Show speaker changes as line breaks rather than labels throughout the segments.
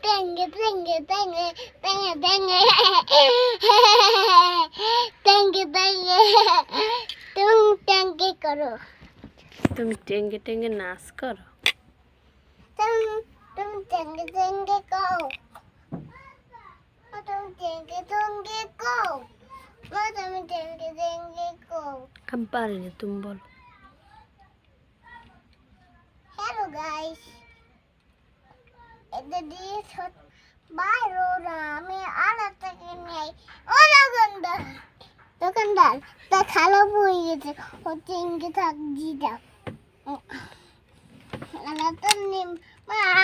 টেঙ্গে টেঙ্গে টেঙ্গে টেঙ্গে টেঙ্গে টেঙ্গে টেঙ্গে তুমি টেঙ্গে করো
তুমি টেঙ্গে টেঙ্গে নাচ করো
তুমি টেঙ্গে টেঙ্গে করো তুমি টেঙ্গে টেঙ্গে করো তুমি টেঙ্গে টেঙ্গে করো
আমি পারি না, তুমি বলো।
হ্যালো গাইস, এটা দিয়ে বাইরে না আমি আলাদা থেকে নেই ও দোকানদার দোকানদার তা খালো বই গেছে ও টেঙ্গে থাক দিদা আলাদা নিম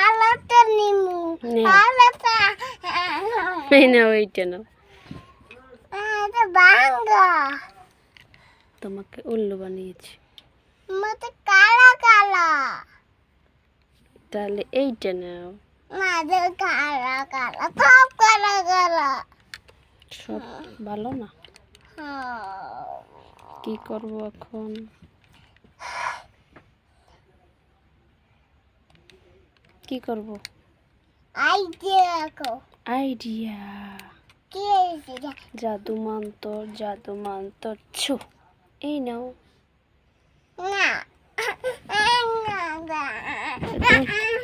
আলাদা নিমু আলাদা
এই না, ওইটা না,
এটা বাঙ্গা
তোমাকে উল্লু বানিয়েছি।
মতে কালা কালা
তাহলে এইটা নাও।
না যে কালা কালা সব কালা কালা
সব ভালো না, কি করব এখন? কি করব?
আইডিয়া রাখো
আইডিয়া,
কি আইডিয়া
জাদু মন্তর ছো, এই নাও।
না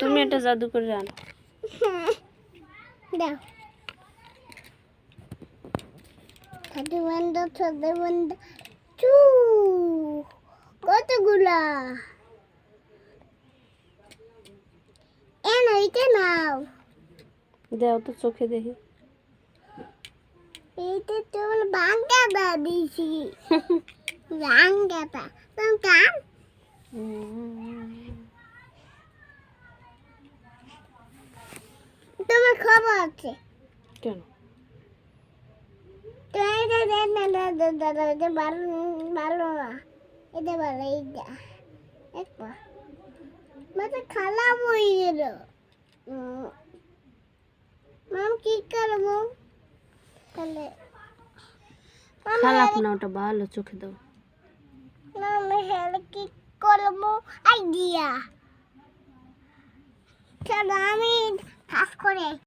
তুমি একটা জাদু করে আনো।
দাও খাদি বন্ধ চু কতগুলা এন এইটা নাও
দাও তো, চোখে দেখি।
এইটা তোমার বাঙ্গাটা দিছি বাঙ্গাটা তুমি কাম তোমার খবর আছে
কেন?
এটা ভালো না এটা ভালো এইটা একবার মানে খারাপ হয়ে গেল মাম কি করবো তাহলে
খারাপ না, ওটা ভালো, চোখে দাও।
আমি হেলে কি করবো আইডিয়া চলো আমি কাজ করে